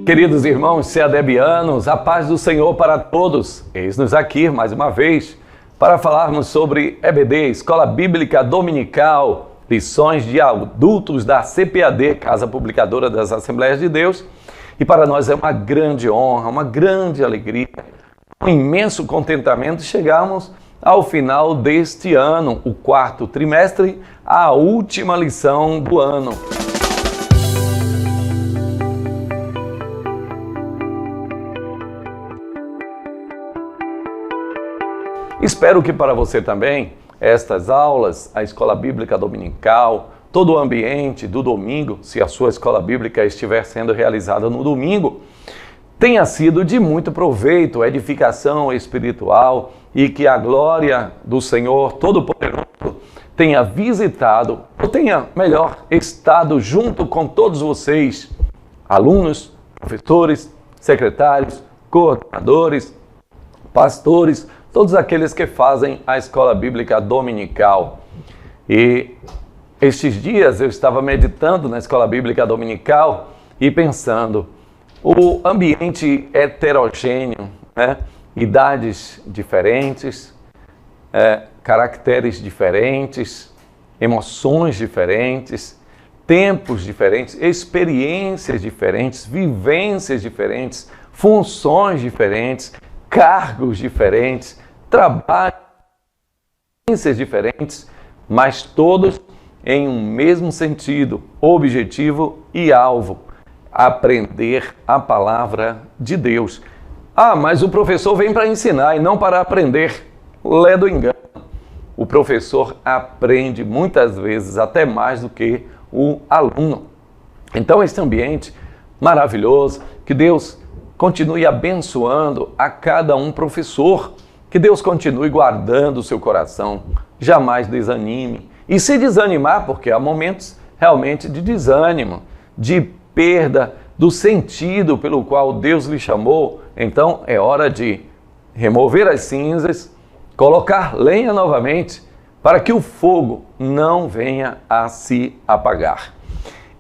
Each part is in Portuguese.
Queridos irmãos seadebianos, a paz do Senhor para todos. Eis-nos aqui mais uma vez para falarmos sobre EBD, Escola Bíblica Dominical, lições de adultos da CPAD, Casa Publicadora das Assembleias de Deus. E para nós é uma grande honra, uma grande alegria, um imenso contentamento chegarmos ao final deste ano, o quarto trimestre, a última lição do ano. Espero que para você também, estas aulas, a Escola Bíblica Dominical, todo o ambiente do domingo, se a sua Escola Bíblica estiver sendo realizada no domingo, tenha sido de muito proveito, edificação espiritual e que a glória do Senhor Todo-Poderoso tenha visitado, ou tenha, melhor, estado junto com todos vocês, alunos, professores, secretários, coordenadores, pastores, todos aqueles que fazem a Escola Bíblica Dominical. E estes dias eu estava meditando na Escola Bíblica Dominical e pensando, o ambiente heterogêneo, né? Idades diferentes, caracteres diferentes, emoções diferentes, tempos diferentes, experiências diferentes, vivências diferentes, funções diferentes, cargos diferentes, trabalhos diferentes, mas todos em um mesmo sentido, objetivo e alvo: aprender a palavra de Deus. Ah, mas o professor vem para ensinar e não para aprender. Lé do engano. O professor aprende muitas vezes até mais do que o aluno. Então, esse ambiente maravilhoso, que Deus continue abençoando a cada um professor, que Deus continue guardando o seu coração, jamais desanime. E se desanimar, porque há momentos realmente de desânimo, de perda do sentido pelo qual Deus lhe chamou, então é hora de remover as cinzas, colocar lenha novamente, para que o fogo não venha a se apagar.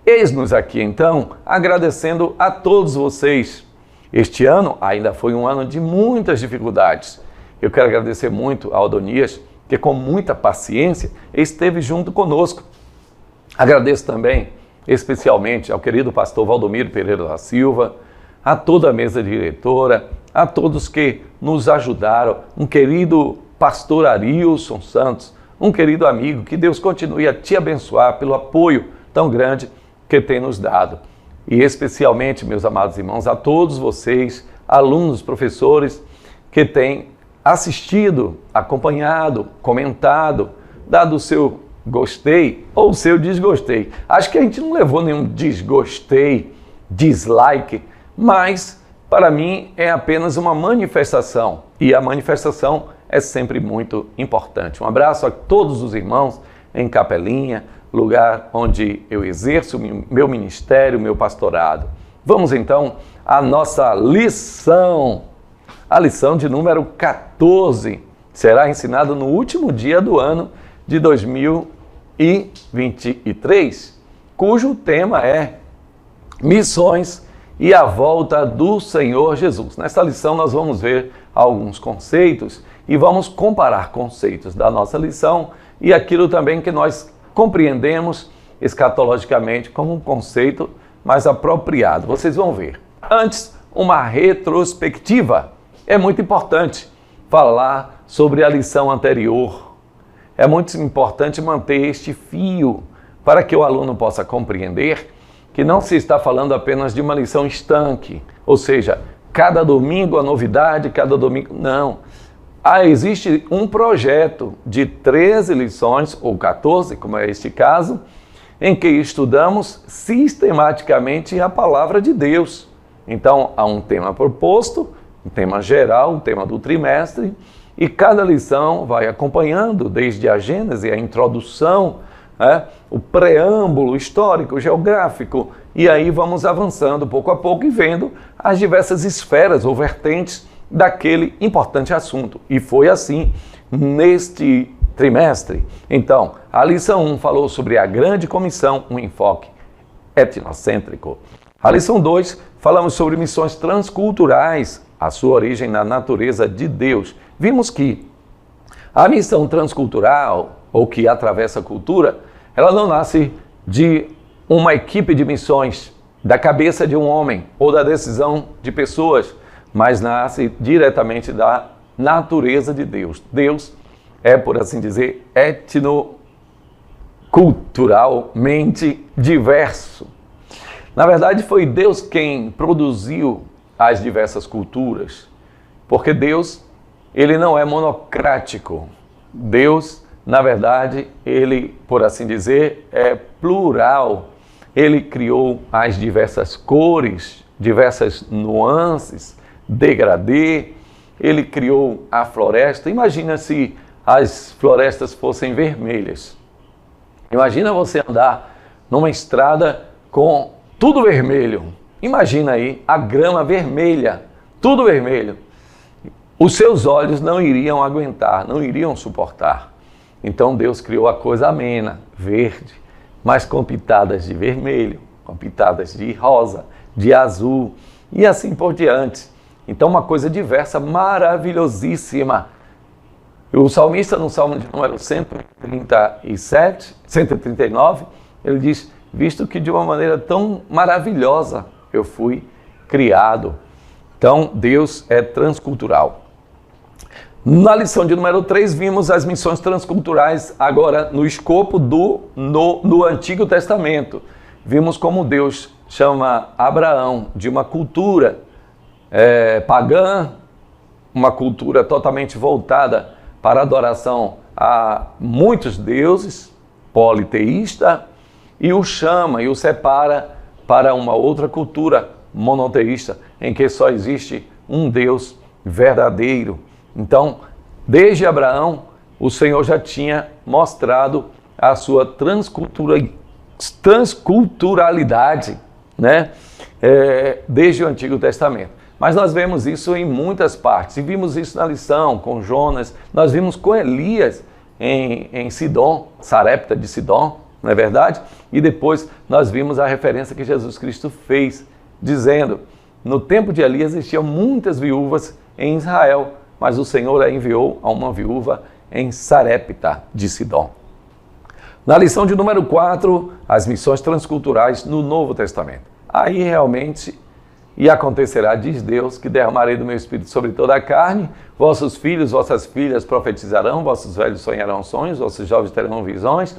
Eis-nos aqui então, agradecendo a todos vocês. Este ano ainda foi um ano de muitas dificuldades. Eu quero agradecer muito ao Adonias, que com muita paciência esteve junto conosco. Agradeço também especialmente ao querido pastor Valdomiro Pereira da Silva, a toda a mesa diretora, a todos que nos ajudaram, um querido pastor Arilson Santos, um querido amigo, que Deus continue a te abençoar pelo apoio tão grande que tem nos dado. E especialmente, meus amados irmãos, a todos vocês, alunos, professores, que têm assistido, acompanhado, comentado, dado o seu gostei ou o seu desgostei. Acho que a gente não levou nenhum desgostei, dislike, mas para mim é apenas uma manifestação, e a manifestação é sempre muito importante. Um abraço a todos os irmãos em Capelinha, lugar onde eu exerço meu ministério, meu pastorado. Vamos então à nossa lição. A lição de número 14 será ensinada no último dia do ano de 2023, cujo tema é Missões e a Volta do Senhor Jesus. Nesta lição nós vamos ver alguns conceitos e vamos comparar conceitos da nossa lição e aquilo também que nós compreendemos escatologicamente como um conceito mais apropriado. Vocês vão ver. Antes, uma retrospectiva. É muito importante falar sobre a lição anterior. É muito importante manter este fio para que o aluno possa compreender que não se está falando apenas de uma lição estanque, ou seja, cada domingo a novidade, cada domingo... Não. Existe um projeto de 13 lições, ou 14, como é este caso, em que estudamos sistematicamente a palavra de Deus. Então, há um tema proposto, um tema geral, um tema do trimestre, e cada lição vai acompanhando, desde a Gênese, a introdução, o preâmbulo histórico, geográfico, e aí vamos avançando pouco a pouco e vendo as diversas esferas ou vertentes daquele importante assunto. E foi assim, neste trimestre. Então, a lição 1 falou sobre a grande comissão, um enfoque etnocêntrico. A lição 2, falamos sobre missões transculturais, a sua origem na natureza de Deus. Vimos que a missão transcultural, ou que atravessa a cultura, ela não nasce de uma equipe de missões, da cabeça de um homem ou da decisão de pessoas, mas nasce diretamente da natureza de Deus. Deus é, por assim dizer, etnoculturalmente diverso. Na verdade, foi Deus quem produziu as diversas culturas, porque Deus, ele não é monocrático. Deus, na verdade, ele, por assim dizer, é plural. Ele criou as diversas cores, diversas nuances, degradê. Ele criou a floresta. Imagina se as florestas fossem vermelhas. Imagina você andar numa estrada com tudo vermelho. Imagina aí a grama vermelha, tudo vermelho. Os seus olhos não iriam aguentar, não iriam suportar. Então Deus criou a coisa amena, verde, mas com pitadas de vermelho, com pitadas de rosa, de azul e assim por diante. Então uma coisa diversa, maravilhosíssima. O salmista, no Salmo de número 139, ele diz: visto que de uma maneira tão maravilhosa eu fui criado. Então, Deus é transcultural. Na lição de número 3, vimos as missões transculturais agora no escopo no Antigo Testamento. Vimos como Deus chama Abraão de uma cultura pagã, uma cultura totalmente voltada para a adoração a muitos deuses, politeísta, e o chama e o separa para uma outra cultura monoteísta, em que só existe um Deus verdadeiro. Então, desde Abraão, o Senhor já tinha mostrado a sua transculturalidade, né? Desde o Antigo Testamento. Mas nós vemos isso em muitas partes, e vimos isso na lição com Jonas, nós vimos com Elias em Sidom, Sarepta de Sidom, não é verdade? E depois nós vimos a referência que Jesus Cristo fez, dizendo: no tempo de Elias existiam muitas viúvas em Israel, mas o Senhor a enviou a uma viúva em Sarepta de Sidom. Na lição de número 4, as missões transculturais no Novo Testamento. Aí realmente, e acontecerá, diz Deus, que derramarei do meu Espírito sobre toda a carne, vossos filhos, vossas filhas profetizarão, vossos velhos sonharão sonhos, vossos jovens terão visões,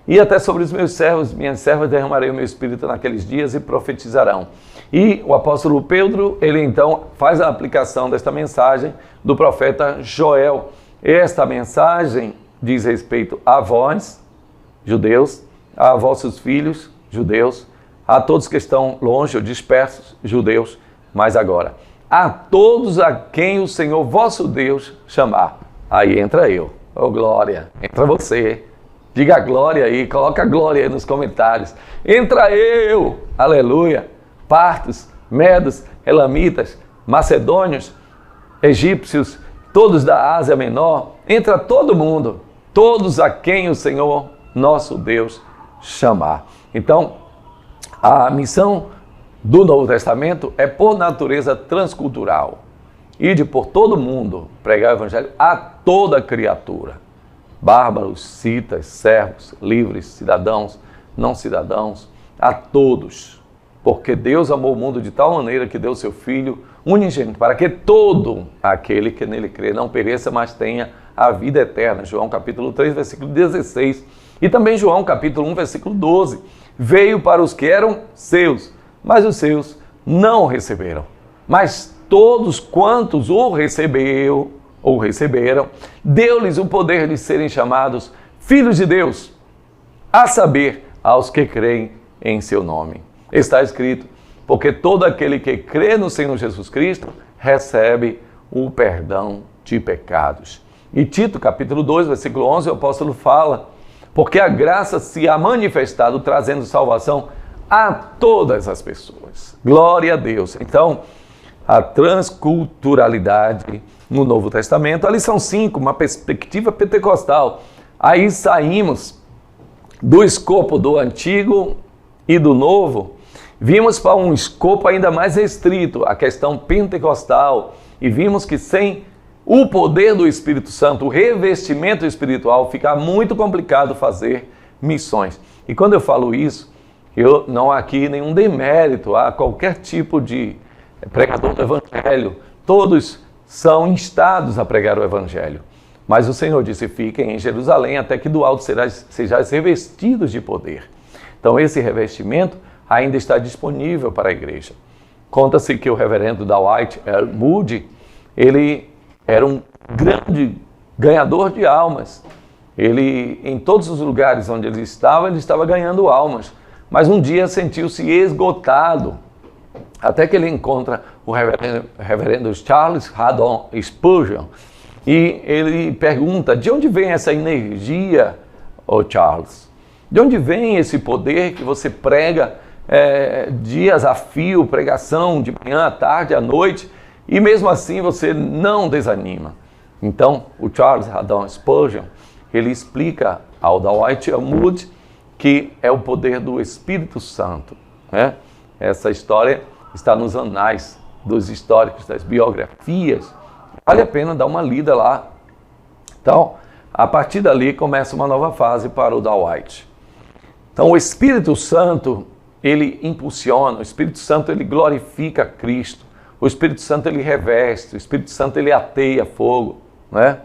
e até sobre os meus servos, minhas servas, derramarei o meu Espírito naqueles dias e profetizarão. E o apóstolo Pedro, ele então faz a aplicação desta mensagem do profeta Joel. Esta mensagem diz respeito a vós, judeus, a vossos filhos, judeus, a todos que estão longe ou dispersos, judeus, mas agora, a todos a quem o Senhor vosso Deus chamar. Aí entra eu, glória, entra você. Diga glória aí, coloca glória aí nos comentários. Entra eu, aleluia. Partos, medos, elamitas, macedônios, egípcios, todos da Ásia Menor. Entra todo mundo, todos a quem o Senhor nosso Deus chamar. Então, a missão do Novo Testamento é por natureza transcultural. Ide por todo mundo, pregar o evangelho a toda criatura. Bárbaros, citas, servos, livres, cidadãos, não cidadãos, a todos. Porque Deus amou o mundo de tal maneira que deu seu Filho unigênito, para que todo aquele que nele crê não pereça, mas tenha a vida eterna. João capítulo 3, versículo 16. E também João capítulo 1, versículo 12. Veio para os que eram seus, mas os seus não o receberam. Mas todos quantos o receberam, deu-lhes o poder de serem chamados filhos de Deus, a saber, aos que creem em seu nome. Está escrito: porque todo aquele que crê no Senhor Jesus Cristo recebe o perdão de pecados. E Tito, capítulo 2, versículo 11, o apóstolo fala: porque a graça se há manifestado trazendo salvação a todas as pessoas. Glória a Deus. Então, a transculturalidade no Novo Testamento. A lição 5, uma perspectiva pentecostal. Aí saímos do escopo do Antigo e do Novo, vimos para um escopo ainda mais restrito, a questão pentecostal, e vimos que sem o poder do Espírito Santo, o revestimento espiritual, fica muito complicado fazer missões. E quando eu falo isso, eu não há aqui nenhum demérito a qualquer tipo de pregador do Evangelho. Todos são instados a pregar o Evangelho. Mas o Senhor disse, fiquem em Jerusalém até que do alto sejais revestidos de poder. Então esse revestimento ainda está disponível para a igreja. Conta-se que o reverendo Dwight L. Moody, ele era um grande ganhador de almas. Ele, em todos os lugares onde ele estava ganhando almas. Mas um dia sentiu-se esgotado, até que ele encontra o reverendo Charles Haddon Spurgeon, e ele pergunta, de onde vem essa energia, Charles? De onde vem esse poder que você prega dias a fio, pregação de manhã, à tarde, à noite, e mesmo assim você não desanima? Então, o Charles Haddon Spurgeon, ele explica ao Dwight L. Moody que é o poder do Espírito Santo. Né? Essa história está nos anais dos históricos, das biografias. Vale a pena dar uma lida lá. Então, a partir dali começa uma nova fase para o Dwight. Então, o Espírito Santo, ele impulsiona, o Espírito Santo, ele glorifica Cristo. O Espírito Santo, ele reveste, o Espírito Santo, ele ateia fogo. Né?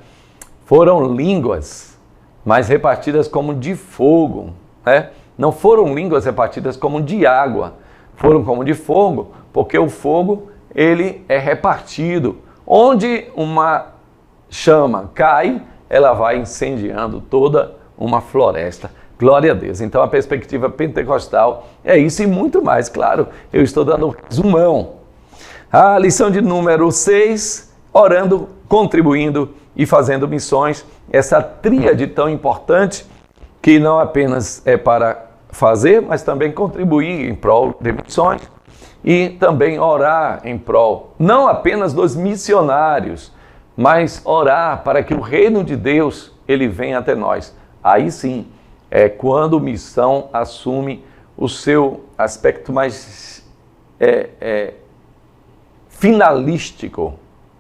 Foram línguas, mas repartidas como de fogo. Né? Não foram línguas repartidas como de água, foram como de fogo, porque o fogo, ele é repartido. Onde uma chama cai, ela vai incendiando toda uma floresta. Glória a Deus. Então a perspectiva pentecostal é isso e muito mais. Claro, eu estou dando um resumão. A lição de número 6, orando, contribuindo e fazendo missões. Essa tríade tão importante que não apenas é para fazer, mas também contribuir em prol de missões e também orar em prol, não apenas dos missionários, mas orar para que o reino de Deus, ele venha até nós. Aí sim, é quando missão assume o seu aspecto mais finalístico,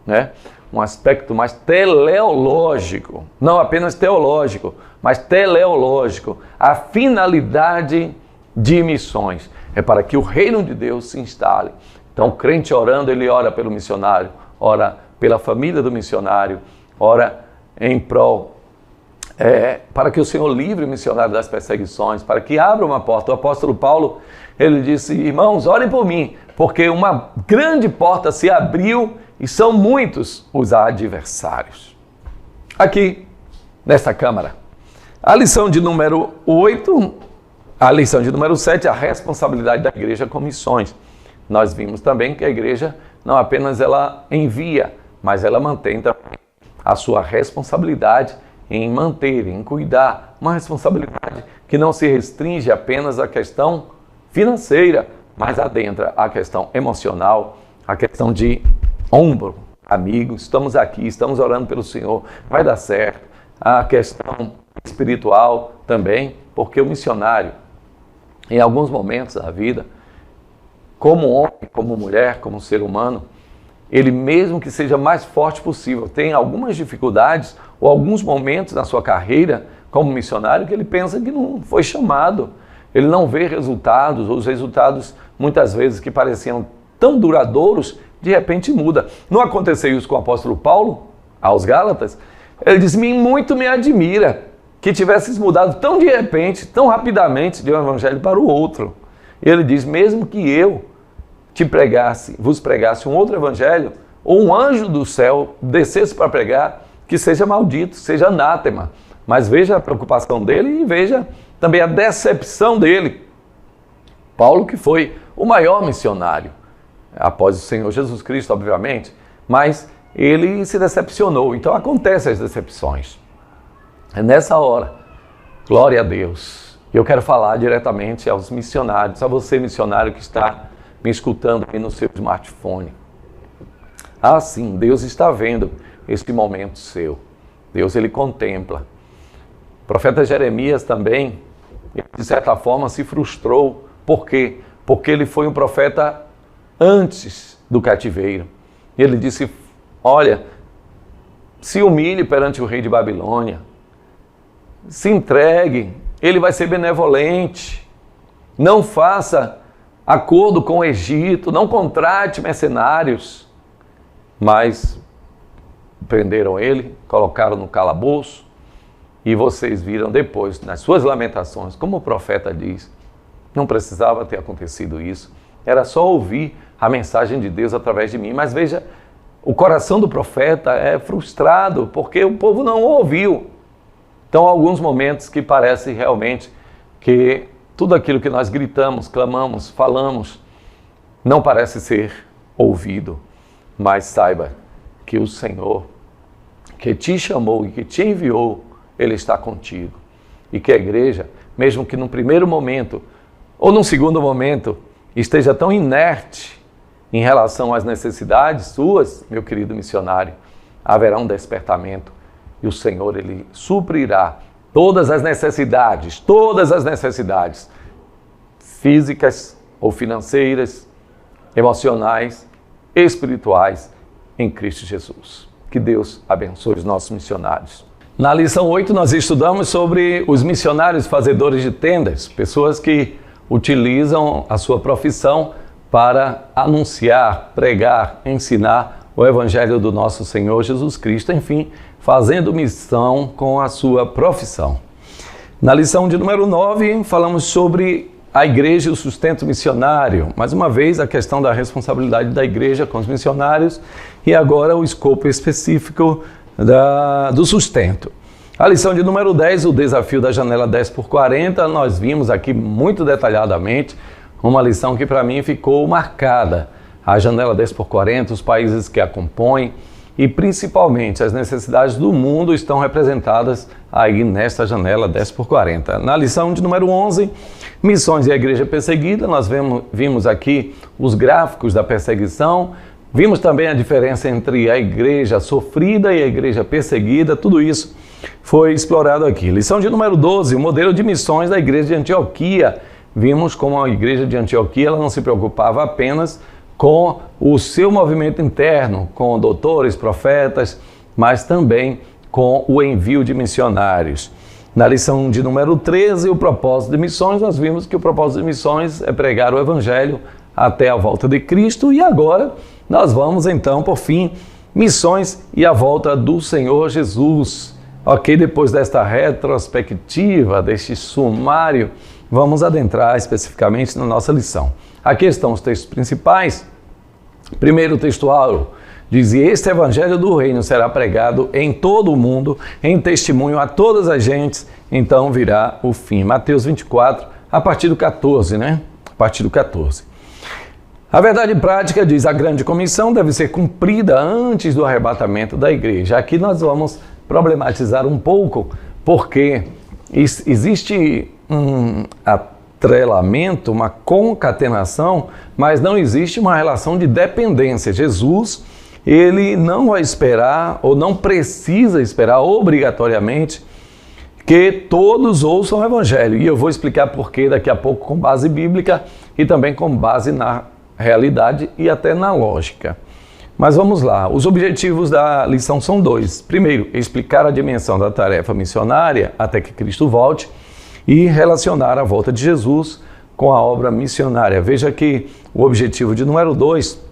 né? Um aspecto mais teleológico, não apenas teológico, mas teleológico. A finalidade de missões é para que o reino de Deus se instale. Então, o crente orando, ele ora pelo missionário, ora pela família do missionário, ora em prol, para que o Senhor livre o missionário das perseguições, para que abra uma porta. O apóstolo Paulo, ele disse, irmãos, orem por mim, porque uma grande porta se abriu e são muitos os adversários. Aqui, nesta Câmara. A lição de número 8, a lição de número 7, a responsabilidade da igreja com missões. Nós vimos também que a igreja não apenas ela envia, mas ela mantém também a sua responsabilidade em manter, em cuidar. Uma responsabilidade que não se restringe apenas à questão financeira, mas adentra a questão emocional, a questão de ombro, amigo, estamos aqui, estamos orando pelo Senhor, vai dar certo. A questão espiritual também, porque o missionário, em alguns momentos da vida, como homem, como mulher, como ser humano, ele mesmo que seja mais forte possível, tem algumas dificuldades ou alguns momentos na sua carreira como missionário que ele pensa que não foi chamado, ele não vê resultados, ou os resultados muitas vezes que pareciam tão duradouros, de repente muda. Não aconteceu isso com o apóstolo Paulo, aos Gálatas? Ele diz, muito me admira que tivesses mudado tão de repente, tão rapidamente de um evangelho para o outro. Ele diz, mesmo que eu vos pregasse um outro evangelho, ou um anjo do céu descesse para pregar, que seja maldito, seja anátema. Mas veja a preocupação dele e veja também a decepção dele. Paulo, que foi o maior missionário, após o Senhor Jesus Cristo, obviamente, mas ele se decepcionou. Então acontecem as decepções. É nessa hora, glória a Deus, eu quero falar diretamente aos missionários, a você missionário que está me escutando aí no seu smartphone. Ah sim, Deus está vendo este momento seu. Deus, ele contempla. O profeta Jeremias também, de certa forma, se frustrou. Por quê? Porque ele foi um profeta antes do cativeiro. Ele disse, olha, se humilhe perante o rei de Babilônia, se entregue, ele vai ser benevolente, não faça acordo com o Egito, não contrate mercenários. Mas prenderam ele, colocaram no calabouço, e vocês viram depois, nas suas lamentações, como o profeta diz, não precisava ter acontecido isso, era só ouvir a mensagem de Deus através de mim. Mas veja, o coração do profeta é frustrado, porque o povo não ouviu. Então, há alguns momentos que parece realmente que tudo aquilo que nós gritamos, clamamos, falamos, não parece ser ouvido. Mas saiba que o Senhor, que te chamou e que te enviou, Ele está contigo. E que a igreja, mesmo que num primeiro momento, ou num segundo momento, esteja tão inerte em relação às necessidades suas, meu querido missionário, haverá um despertamento e o Senhor, Ele suprirá todas as necessidades físicas ou financeiras, emocionais, espirituais em Cristo Jesus. Que Deus abençoe os nossos missionários. Na lição 8 nós estudamos sobre os missionários fazedores de tendas, pessoas que utilizam a sua profissão para anunciar, pregar, ensinar o Evangelho do nosso Senhor Jesus Cristo, enfim, fazendo missão com a sua profissão. Na lição de número 9, falamos sobre a igreja e o sustento missionário. Mais uma vez, a questão da responsabilidade da igreja com os missionários e agora o escopo específico do sustento. A lição de número 10, o desafio da janela 10x40, nós vimos aqui muito detalhadamente uma lição que para mim ficou marcada. A janela 10x40, os países que a compõem e principalmente as necessidades do mundo estão representadas aí nesta janela 10x40. Na lição de número 11, missões e a igreja perseguida, nós vimos aqui os gráficos da perseguição, vimos também a diferença entre a igreja sofrida e a igreja perseguida, tudo isso foi explorado aqui. Lição de número 12, o modelo de missões da igreja de Antioquia. Vimos como a igreja de Antioquia ela não se preocupava apenas com o seu movimento interno, com doutores, profetas, mas também com o envio de missionários. Na lição de número 13, o propósito de missões, nós vimos que o propósito de missões é pregar o Evangelho até a volta de Cristo. E agora nós vamos então, por fim, missões e a volta do Senhor Jesus. Ok, depois desta retrospectiva, deste sumário, vamos adentrar especificamente na nossa lição. Aqui estão os textos principais. Primeiro textual diz: este evangelho do reino será pregado em todo o mundo, em testemunho a todas as gentes, então virá o fim. Mateus 24, a partir do 14, né? A partir do 14. A verdade prática diz: a grande comissão deve ser cumprida antes do arrebatamento da igreja. Aqui nós vamos problematizar um pouco, porque existe um atrelamento, uma concatenação, mas não existe uma relação de dependência. Jesus, ele não vai esperar, ou não precisa esperar obrigatoriamente, que todos ouçam o Evangelho. E eu vou explicar por quê daqui a pouco com base bíblica e também com base na realidade e até na lógica. Mas vamos lá, os objetivos da lição são dois. Primeiro, explicar a dimensão da tarefa missionária até que Cristo volte e relacionar a volta de Jesus com a obra missionária. Veja que o objetivo de número 2,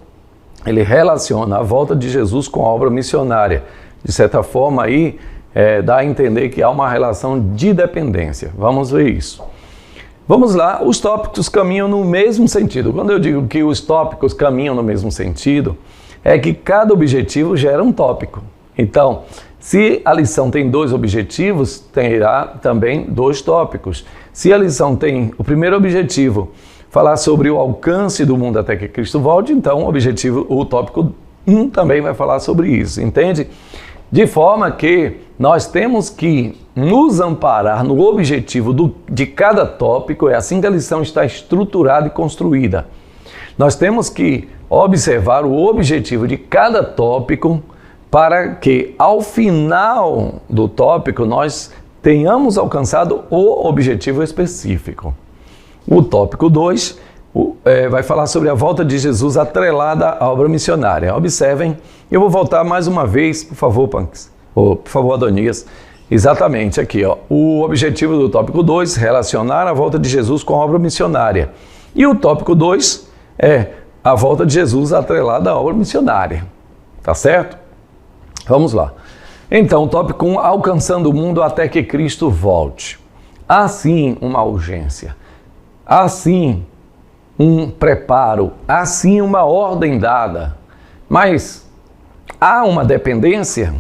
ele relaciona a volta de Jesus com a obra missionária. De certa forma, aí dá a entender que há uma relação de dependência. Vamos ver isso. Vamos lá, os tópicos caminham no mesmo sentido. Quando eu digo que os tópicos caminham no mesmo sentido, é que cada objetivo gera um tópico. Então, se a lição tem 2 objetivos, terá também 2 tópicos. Se a lição tem o primeiro objetivo, falar sobre o alcance do mundo até que Cristo volte, então o tópico 1 também vai falar sobre isso, entende? De forma que nós temos que nos amparar no objetivo de cada tópico, é assim que a lição está estruturada e construída. Nós temos que observar o objetivo de cada tópico para que ao final do tópico nós tenhamos alcançado o objetivo específico. O tópico 2 vai falar sobre a volta de Jesus atrelada à obra missionária. Observem, eu vou voltar mais uma vez, por favor, Punks, ou por favor, Adonias. Exatamente, aqui, ó. O objetivo do tópico 2, relacionar a volta de Jesus com a obra missionária. E o tópico 2 é a volta de Jesus atrelada à obra missionária. Tá certo? Vamos lá. Então, o tópico 1, alcançando o mundo até que Cristo volte. Há sim uma urgência. Há sim um preparo. Há sim uma ordem dada. Mas há uma dependência?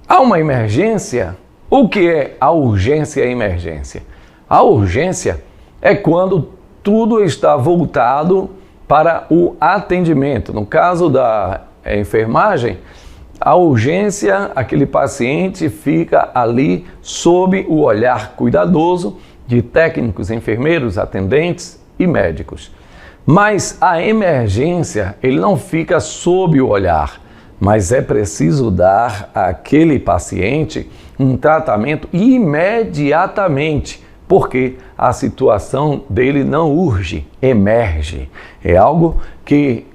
Há uma emergência? O que é a urgência e a emergência? A urgência é quando tudo está voltado para o atendimento. No caso da enfermagem, a urgência, aquele paciente fica ali sob o olhar cuidadoso de técnicos, enfermeiros, atendentes e médicos. Mas a emergência, ele não fica sob o olhar, mas é preciso dar àquele paciente um tratamento imediatamente, porque a situação dele não urge, emerge. É algo que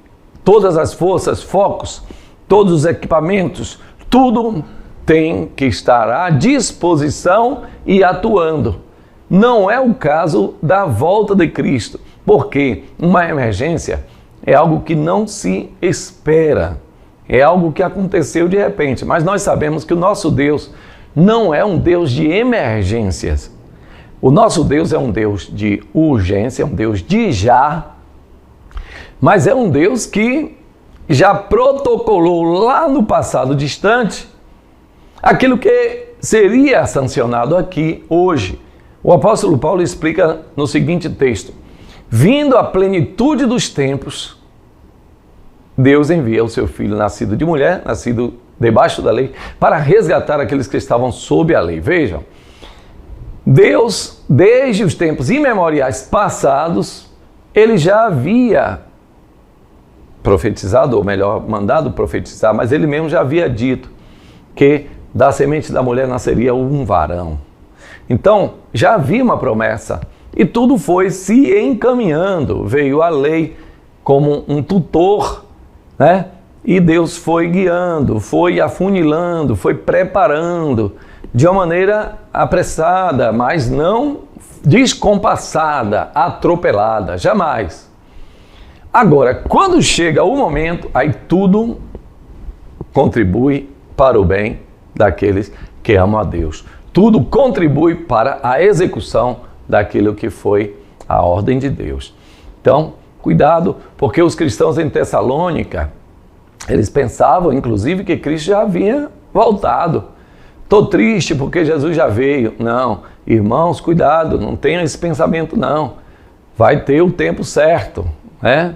todas as forças, focos, todos os equipamentos, tudo tem que estar à disposição e atuando. Não é o caso da volta de Cristo, porque uma emergência é algo que não se espera, é algo que aconteceu de repente. Mas nós sabemos que o nosso Deus não é um Deus de emergências. O nosso Deus é um Deus de urgência, um Deus de já, mas é um Deus que já protocolou lá no passado distante aquilo que seria sancionado aqui hoje. O apóstolo Paulo explica no seguinte texto: vindo à plenitude dos tempos, Deus envia o seu Filho nascido de mulher, nascido debaixo da lei, para resgatar aqueles que estavam sob a lei. Vejam, Deus, desde os tempos imemoriais passados, ele já havia profetizado, ou melhor, mandado profetizar, mas ele mesmo já havia dito que da semente da mulher nasceria um varão. Então, já havia uma promessa e tudo foi se encaminhando. Veio a lei como um tutor, né? E Deus foi guiando, foi afunilando, foi preparando de uma maneira apressada, mas não descompassada, atropelada, jamais. Agora, quando chega o momento, aí tudo contribui para o bem daqueles que amam a Deus. Tudo contribui para a execução daquilo que foi a ordem de Deus. Então, cuidado, porque os cristãos em Tessalônica, eles pensavam, inclusive, que Cristo já havia voltado. Estou triste porque Jesus já veio. Não, irmãos, cuidado, não tenham esse pensamento não. Vai ter o tempo certo, né?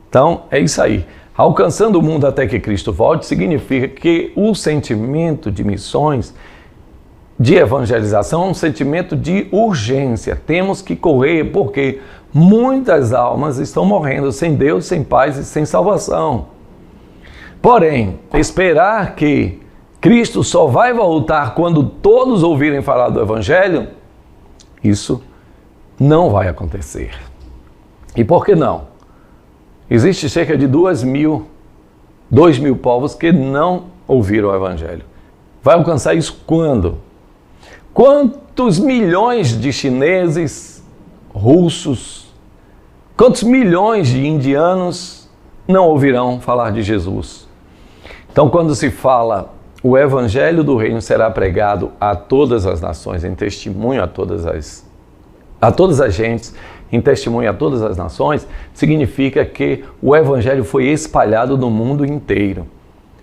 Então, é isso aí. Alcançando o mundo até que Cristo volte significa que o sentimento de missões, de evangelização, é um sentimento de urgência. Temos que correr porque muitas almas estão morrendo sem Deus, sem paz e sem salvação. Porém, esperar que Cristo só vai voltar quando todos ouvirem falar do Evangelho, isso não vai acontecer. E por que não? Existe cerca de 2 mil povos que não ouviram o Evangelho. Vai alcançar isso quando? Quantos milhões de chineses, russos, quantos milhões de indianos não ouvirão falar de Jesus? Então, quando se fala o Evangelho do Reino será pregado a todas as nações, em testemunho a todas as gentes, em testemunho a todas as nações, significa que o Evangelho foi espalhado no mundo inteiro.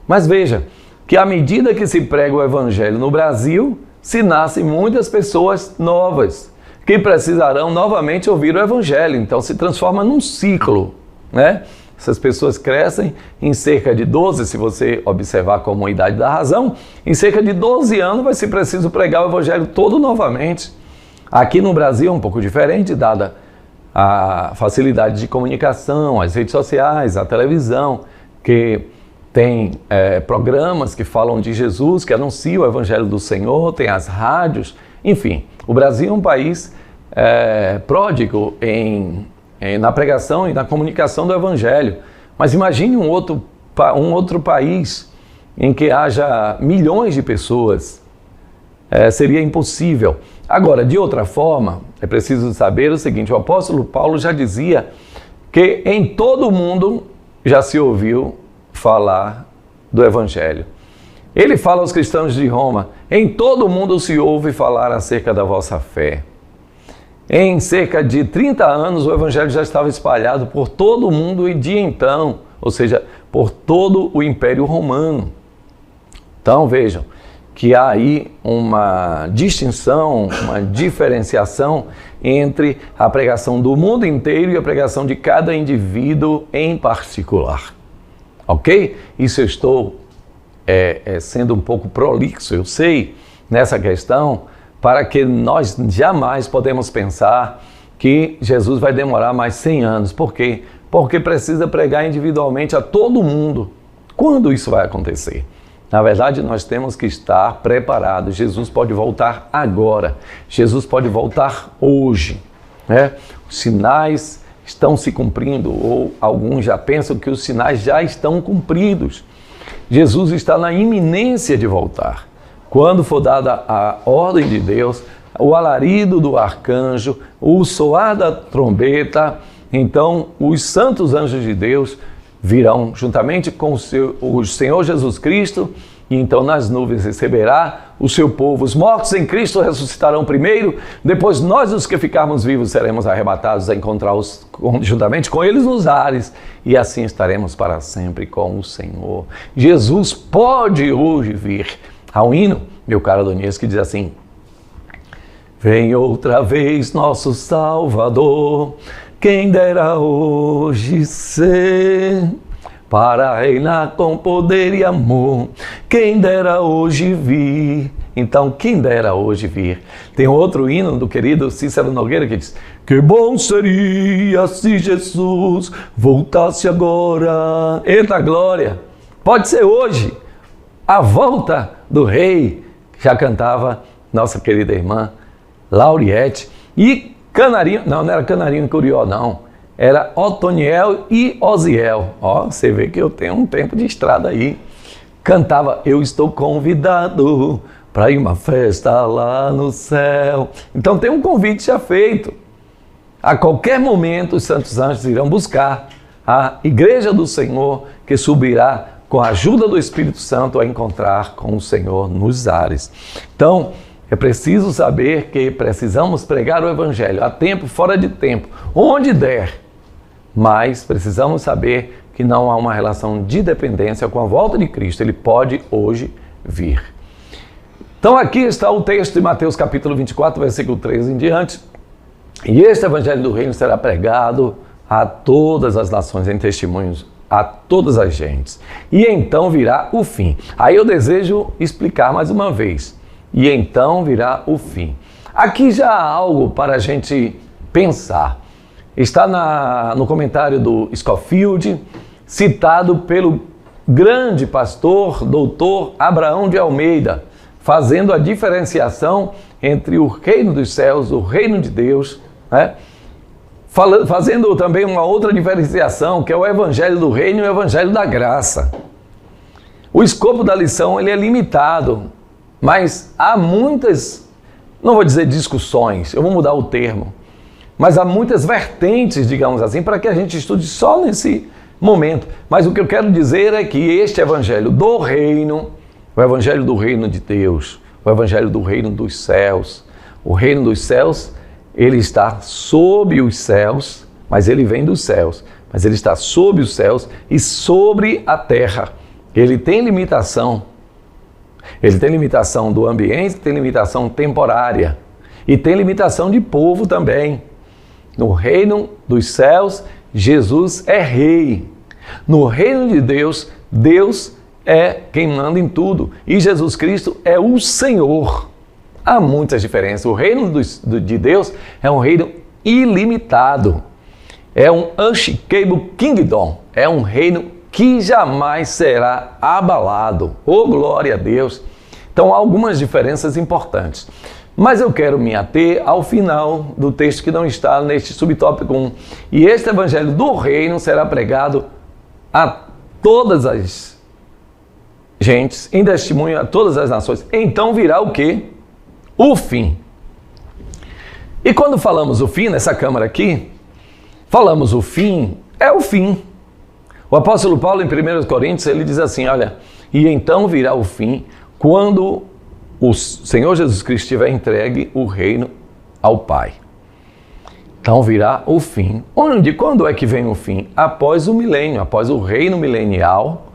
Mas veja, que à medida que se prega o Evangelho no Brasil, se nascem muitas pessoas novas, que precisarão novamente ouvir o Evangelho. Então se transforma num ciclo, né? Essas pessoas crescem em cerca de 12, se você observar como a idade da razão, em cerca de 12 anos vai ser preciso pregar o Evangelho todo novamente. Aqui no Brasil é um pouco diferente, dada a facilidade de comunicação, as redes sociais, a televisão, que tem programas que falam de Jesus, que anunciam o Evangelho do Senhor, tem as rádios, enfim. O Brasil é um país pródigo na pregação e na comunicação do Evangelho. Mas imagine um outro país em que haja milhões de pessoas. Seria impossível. Agora, de outra forma, é preciso saber o seguinte: o apóstolo Paulo já dizia que em todo o mundo já se ouviu falar do Evangelho. Ele fala aos cristãos de Roma: em todo o mundo se ouve falar acerca da vossa fé. Em cerca de 30 anos o Evangelho já estava espalhado por todo o mundo e de então, ou seja, por todo o Império Romano. Então vejam que há aí uma distinção, uma diferenciação entre a pregação do mundo inteiro e a pregação de cada indivíduo em particular. Ok? Isso eu estou sendo um pouco prolixo, eu sei, nessa questão, para que nós jamais podemos pensar que Jesus vai demorar mais 100 anos. Por quê? Porque precisa pregar individualmente a todo mundo. Quando isso vai acontecer? Na verdade, nós temos que estar preparados. Jesus pode voltar agora. Jesus pode voltar hoje. Os sinais estão se cumprindo, ou alguns já pensam que os sinais já estão cumpridos. Jesus está na iminência de voltar. Quando for dada a ordem de Deus, o alarido do arcanjo, o soar da trombeta, então os santos anjos de Deus virão juntamente com o Senhor Jesus Cristo, e então nas nuvens receberá o seu povo. Os mortos em Cristo ressuscitarão primeiro, depois nós, os que ficarmos vivos, seremos arrebatados a encontrá-los juntamente com eles nos ares, e assim estaremos para sempre com o Senhor. Jesus pode hoje vir. Há um hino, meu caro Adonias, que diz assim: vem outra vez nosso Salvador, quem dera hoje ser, para reinar com poder e amor, quem dera hoje vir. Então, quem dera hoje vir. Tem outro hino do querido Cícero Nogueira que diz: que bom seria se Jesus voltasse agora. Eita glória! Pode ser hoje a volta do rei, já cantava nossa querida irmã Lauriette. E Canarinho, não era Canarinho e Curió, não. Era Otoniel e Osiel. Você vê que eu tenho um tempo de estrada aí. Cantava: eu estou convidado para ir uma festa lá no céu. Então tem um convite já feito. A qualquer momento os santos anjos irão buscar a igreja do Senhor, que subirá com a ajuda do Espírito Santo a encontrar com o Senhor nos ares. Então, é preciso saber que precisamos pregar o Evangelho a tempo, fora de tempo, onde der. Mas precisamos saber que não há uma relação de dependência com a volta de Cristo. Ele pode hoje vir. Então aqui está o texto de Mateus capítulo 24, versículo 3 em diante. E este Evangelho do Reino será pregado a todas as nações em testemunhos a todas as gentes. E então virá o fim. Aí eu desejo explicar mais uma vez. E então virá o fim. Aqui já há algo para a gente pensar. Está no comentário do Scofield, citado pelo grande pastor, doutor Abraão de Almeida, fazendo a diferenciação entre o reino dos céus, o reino de Deus, fazendo também uma outra diferenciação, que é o Evangelho do Reino e o Evangelho da Graça. O escopo da lição ele é limitado, mas há muitas, não vou dizer discussões, eu vou mudar o termo, mas há muitas vertentes, digamos assim, para que a gente estude só nesse momento. Mas o que eu quero dizer é que este Evangelho do Reino, o Evangelho do Reino de Deus, o Evangelho do Reino dos céus, o Reino dos céus, ele está sob os céus, mas ele vem dos céus, mas ele está sob os céus e sobre a terra. Ele tem limitação. Ele tem limitação do ambiente, tem limitação temporária e tem limitação de povo também. No reino dos céus, Jesus é rei. No reino de Deus, Deus é quem manda em tudo e Jesus Cristo é o Senhor. Há muitas diferenças. O reino de Deus é um reino ilimitado. É um unshakable kingdom. É um reino que jamais será abalado. Oh, glória a Deus! Então, há algumas diferenças importantes. Mas eu quero me ater ao final do texto que não está neste subtópico 1. E este evangelho do reino será pregado a todas as gentes, em testemunho a todas as nações. Então virá o quê? O fim. E quando falamos o fim, nessa câmara aqui, falamos o fim, é o fim. O apóstolo Paulo, em 1 Coríntios, ele diz assim, olha, e então virá o fim, quando o Senhor Jesus Cristo tiver entregue o reino ao Pai. Então virá o fim. Quando é que vem o fim? Após o milênio, após o reino milenial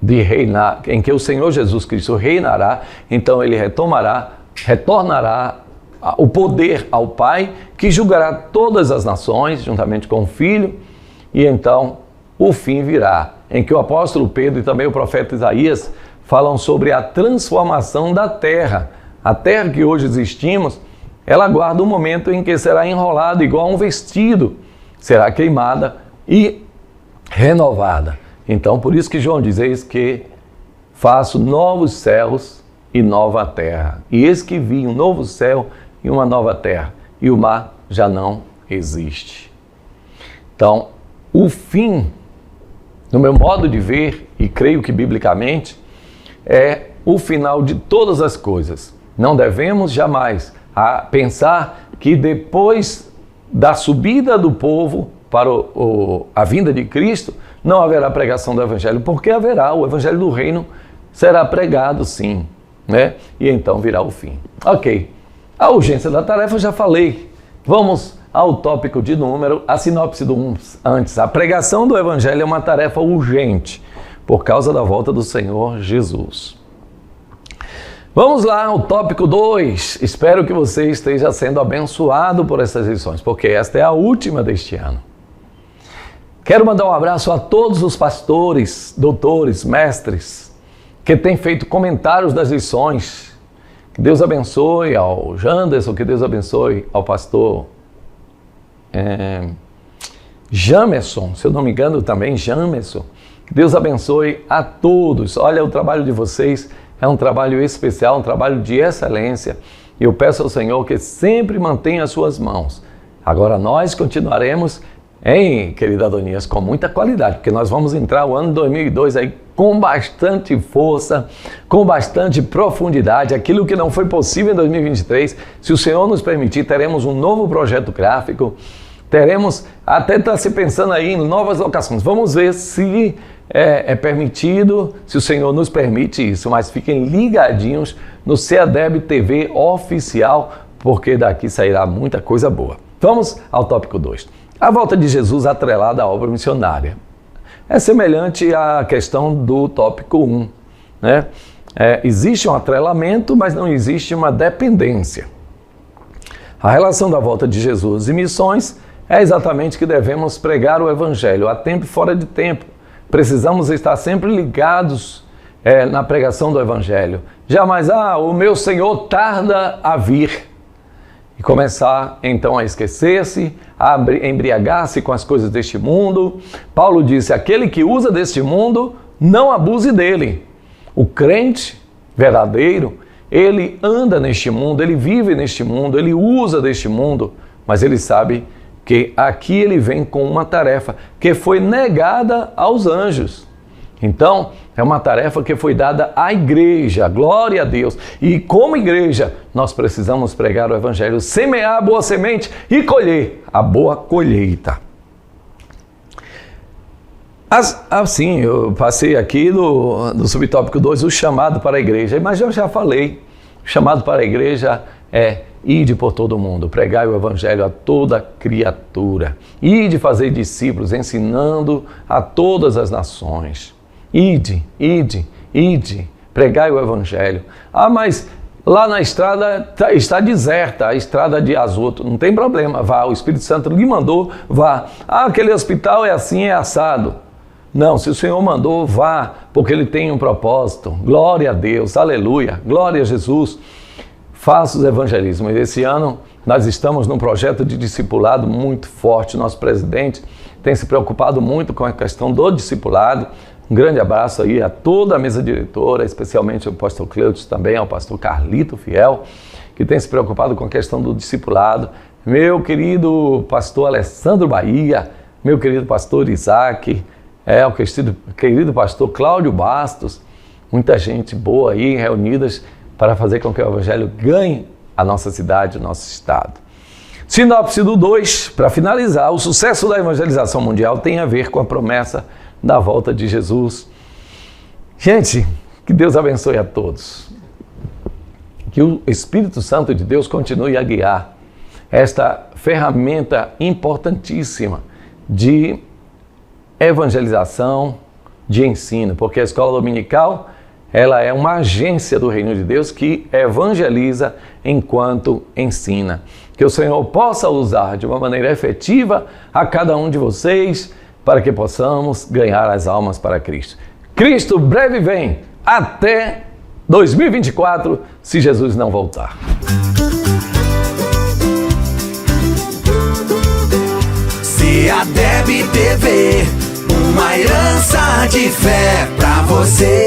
de reinar, em que o Senhor Jesus Cristo reinará, então ele retornará o poder ao Pai, que julgará todas as nações, juntamente com o Filho, e então o fim virá, em que o apóstolo Pedro e também o profeta Isaías falam sobre a transformação da terra. A terra que hoje existimos, ela aguarda um momento em que será enrolada igual a um vestido, será queimada e renovada. Então, por isso que João diz, eis que faço novos céus e nova terra. E eis que vi um novo céu e uma nova terra, e o mar já não existe. Então, o fim, no meu modo de ver, e creio que biblicamente, é o final de todas as coisas. Não devemos jamais pensar que depois da subida do povo para a vinda de Cristo, não haverá pregação do Evangelho, porque haverá, o Evangelho do Reino será pregado sim, né? E então virá o fim. Ok, a urgência da tarefa eu já falei. Vamos ao tópico de número, a sinopse do antes. A pregação do Evangelho é uma tarefa urgente, por causa da volta do Senhor Jesus. Vamos lá ao tópico 2. Espero que você esteja sendo abençoado por essas lições, porque esta é a última deste ano. Quero mandar um abraço a todos os pastores, doutores, mestres, que têm feito comentários das lições. Que Deus abençoe ao Janderson, que Deus abençoe ao pastor Jamerson, se eu não me engano também, Jamerson. Que Deus abençoe a todos. Olha, o trabalho de vocês é um trabalho especial, um trabalho de excelência. E eu peço ao Senhor que sempre mantenha as suas mãos. Agora nós continuaremos, querida Adonias, com muita qualidade, porque nós vamos entrar o ano 2002 aí com bastante força, com bastante profundidade. Aquilo que não foi possível em 2023, se o Senhor nos permitir, teremos um novo projeto gráfico, teremos, até está se pensando aí em novas locações. Vamos ver se é permitido, se o Senhor nos permite isso, mas fiquem ligadinhos no CEADEB TV oficial, porque daqui sairá muita coisa boa. Vamos ao tópico 2. A volta de Jesus atrelada à obra missionária. É semelhante à questão do tópico 1, né? Existe um atrelamento, mas não existe uma dependência. A relação da volta de Jesus e missões é exatamente que devemos pregar o Evangelho a tempo e fora de tempo. Precisamos estar sempre ligados na pregação do Evangelho. Jamais, o meu Senhor tarda a vir. E começar, então, a esquecer-se, a embriagar-se com as coisas deste mundo. Paulo disse, aquele que usa deste mundo, não abuse dele. O crente verdadeiro, ele anda neste mundo, ele vive neste mundo, ele usa deste mundo, mas ele sabe que aqui ele vem com uma tarefa que foi negada aos anjos. Então, é uma tarefa que foi dada à igreja, glória a Deus. E como igreja, nós precisamos pregar o Evangelho, semear a boa semente e colher a boa colheita. Assim, eu passei aqui no subtópico 2, o chamado para a igreja, mas eu já falei, o chamado para a igreja é ide por todo mundo, pregai o Evangelho a toda criatura, ide fazer discípulos, ensinando a todas as nações. Ide, pregai o Evangelho. Mas lá na estrada está deserta, a estrada de Azoto. Não tem problema, vá, o Espírito Santo lhe mandou, vá. Aquele hospital é assim, é assado. Não, se o Senhor mandou, vá, porque Ele tem um propósito. Glória a Deus, aleluia, glória a Jesus. Faça os evangelismos. Esse ano nós estamos num projeto de discipulado muito forte. Nosso presidente tem se preocupado muito com a questão do discipulado. Um grande abraço aí a toda a mesa diretora, especialmente ao pastor Cleutis, também ao pastor Carlito Fiel, que tem se preocupado com a questão do discipulado. Meu querido pastor Alessandro Bahia, meu querido pastor Isaac, o querido pastor Cláudio Bastos, muita gente boa aí reunidas para fazer com que o Evangelho ganhe a nossa cidade, o nosso estado. Sinopse do 2, para finalizar, o sucesso da evangelização mundial tem a ver com a promessa da volta de Jesus. Gente, que Deus abençoe a todos. Que o Espírito Santo de Deus continue a guiar esta ferramenta importantíssima de evangelização, de ensino, porque a escola dominical, ela é uma agência do Reino de Deus que evangeliza enquanto ensina. Que o Senhor possa usar de uma maneira efetiva a cada um de vocês para que possamos ganhar as almas para Cristo. Cristo breve vem, até 2024, se Jesus não voltar. CEADEB TV, uma herança de fé pra você.